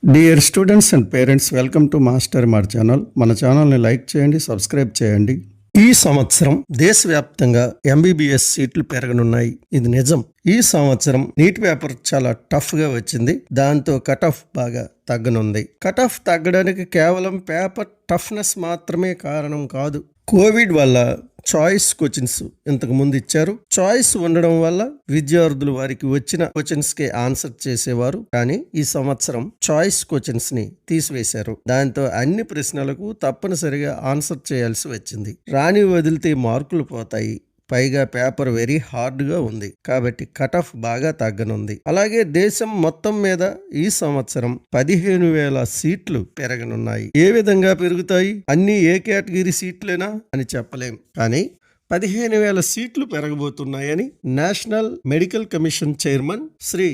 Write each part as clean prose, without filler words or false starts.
Dear students and parents, welcome to master మార్ channel. మన ఛానల్ని లైక్ చేయండి, సబ్స్క్రైబ్ చేయండి. ఈ సంవత్సరం దేశవ్యాప్తంగా ఎంబీబీఎస్ సీట్లు పెరగనున్నాయి. ఇది నిజం. ఈ సంవత్సరం నీట్ పేపర్ చాలా టఫ్గా వచ్చింది. దాంతో కట్ ఆఫ్ బాగా తగ్గనుంది. కట్ ఆఫ్ తగ్గడానికి కేవలం పేపర్ టఫ్నెస్ మాత్రమే కారణం కాదు. కోవిడ్ వల్ల చాయిస్ క్వశ్చన్స్ ఇంతకు ముందు ఇచ్చారు. చాయిస్ ఉండడం వల్ల విద్యార్థులు వారికి వచ్చిన క్వశ్చన్స్ కి ఆన్సర్ చేసేవారు. కానీ ఈ సంవత్సరం చాయిస్ క్వశ్చన్స్ ని తీసివేశారు. దాంతో అన్ని ప్రశ్నలకు తప్పనిసరిగా ఆన్సర్ చేయాల్సి వచ్చింది. రాని వదిలితే మార్కులు పోతాయి. పైగా పేపర్ వెరీ హార్డ్గా ఉంది కాబట్టి కట్ ఆఫ్ బాగా తగ్గనుంది. అలాగే దేశం మొత్తం మీద ఈ సంవత్సరం 15,000 సీట్లు పెరగనున్నాయి. ఏ విధంగా పెరుగుతాయి? అన్ని ఏ కేటగిరీ సీట్లేనా అని చెప్పలేం. కానీ 15,000 సీట్లు పెరగబోతున్నాయని National Medical Commission chairman Shri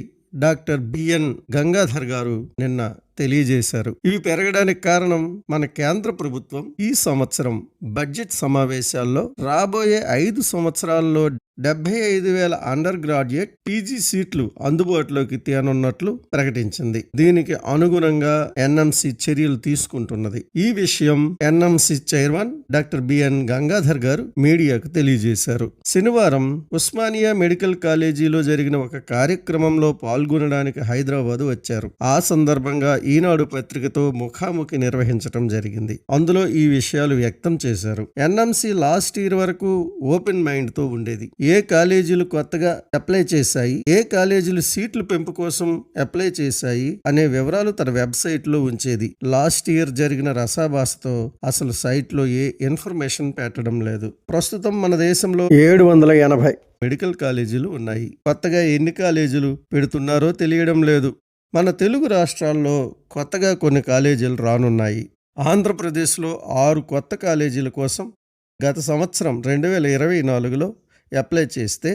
doctor B N Gangadhar గారు నిన్న తెలియజేశారు. ఇవి పెరగడానికి కారణం మన కేంద్ర ప్రభుత్వం ఈ సంవత్సరం బడ్జెట్ సమావేశాల్లో రాబోయే 5 సంవత్సరాల్లో 75,000 అండర్ గ్రాడ్యుయేట్ పీజీ సీట్లు అందుబాటులోకి తేనున్నట్లు ప్రకటించింది. దీనికి అనుగుణంగా ఎన్ఎంసి చర్యలు తీసుకుంటున్నది. ఈ విషయం NMC chairman doctor B N Gangadhar గారు మీడియాకు తెలియజేశారు. శనివారం ఉస్మానియా మెడికల్ కాలేజీలో జరిగిన ఒక కార్యక్రమంలో పాల్గొనడానికి హైదరాబాద్ వచ్చారు. ఆ సందర్భంగా ఈనాడు పత్రికతో ముఖాముఖి నిర్వహించడం జరిగింది. అందులో ఈ విషయాలు వ్యక్తం చేశారు. ఎన్ఎంసి లాస్ట్ ఇయర్ వరకు ఓపెన్ మైండ్ తో ఉండేది. ఏ కాలేజీలు కొత్తగా అప్లై చేశాయి, ఏ కాలేజీలు సీట్ల పెంపు కోసం అప్లై చేశాయి అనే వివరాలు తన వెబ్సైట్ లో ఉంచేది. లాస్ట్ ఇయర్ జరిగిన రసాభాసతో అసలు సైట్ లో ఏ ఇన్ఫర్మేషన్ పెట్టడం లేదు. ప్రస్తుతం మన దేశంలో 780 మెడికల్ కాలేజీలు ఉన్నాయి. కొత్తగా ఎన్ని కాలేజీలు పెడుతున్నారో తెలియడం లేదు. మన తెలుగు రాష్ట్రాల్లో కొత్తగా కొన్ని కాలేజీలు రానున్నాయి. ఆంధ్రప్రదేశ్లో 6 కొత్త కాలేజీల కోసం గత సంవత్సరం 2024లో అప్లై చేస్తే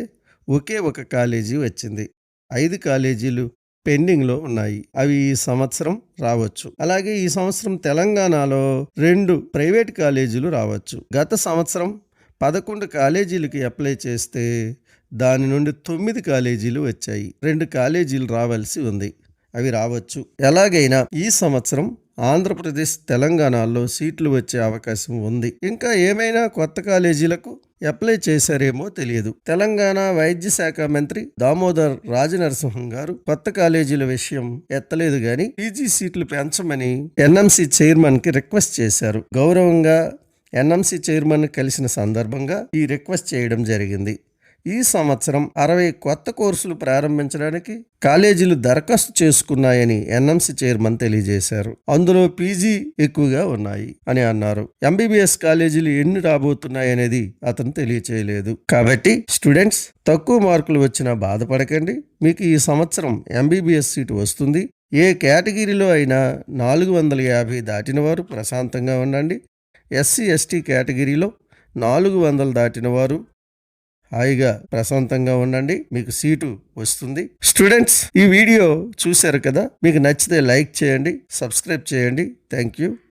ఒకే ఒక కాలేజీ వచ్చింది. 5 కాలేజీలు పెండింగ్లో ఉన్నాయి. అవి ఈ సంవత్సరం రావచ్చు. అలాగే ఈ సంవత్సరం తెలంగాణలో 2 ప్రైవేట్ కాలేజీలు రావచ్చు. గత సంవత్సరం 11 కాలేజీలకి అప్లై చేస్తే దాని నుండి 9 కాలేజీలు వచ్చాయి. 2 కాలేజీలు రావాల్సి ఉంది. అవి రావచ్చు. ఎలాగైనా ఈ సంవత్సరం ఆంధ్రప్రదేశ్ తెలంగాణలో సీట్లు వచ్చే అవకాశం ఉంది. ఇంకా ఏమైనా కొత్త కాలేజీలకు అప్లై చేశారేమో తెలియదు. తెలంగాణ వైద్య శాఖ మంత్రి దామోదర్ రాజనరసింహం గారు కొత్త కాలేజీల విషయం ఎత్తలేదు గాని పీజీ సీట్లు పెంచమని ఎన్ఎంసి చైర్మన్ కి రిక్వెస్ట్ చేశారు. గౌరవంగా ఎన్ఎంసి చైర్మన్ కలిసిన సందర్భంగా ఈ రిక్వెస్ట్ చేయడం జరిగింది. ఈ సంవత్సరం 60 కొత్త కోర్సులు ప్రారంభించడానికి కాలేజీలు దరఖాస్తు చేసుకున్నాయని ఎన్ఎంసి చైర్మన్ తెలియజేశారు. అందులో పీజీ ఎక్కువగా ఉన్నాయి అని అన్నారు. ఎంబీబీఎస్ కాలేజీలు ఎన్ని రాబోతున్నాయనేది అతను తెలియచేయలేదు. కాబట్టి స్టూడెంట్స్, తక్కువ మార్కులు వచ్చినా బాధపడకండి. మీకు ఈ సంవత్సరం ఎంబీబీఎస్ సీటు వస్తుంది. ఏ కేటగిరీలో అయినా 450 దాటిన వారు ప్రశాంతంగా ఉండండి. ఎస్సీ ఎస్టీ కేటగిరీలో 400 దాటిన వారు హాయిగా ప్రశాంతంగా ఉండండి. మీకు సీటు వస్తుంది. స్టూడెంట్స్, ఈ వీడియో చూశారు కదా, మీకు నచ్చితే లైక్ చేయండి, సబ్స్క్రైబ్ చేయండి. Thank you.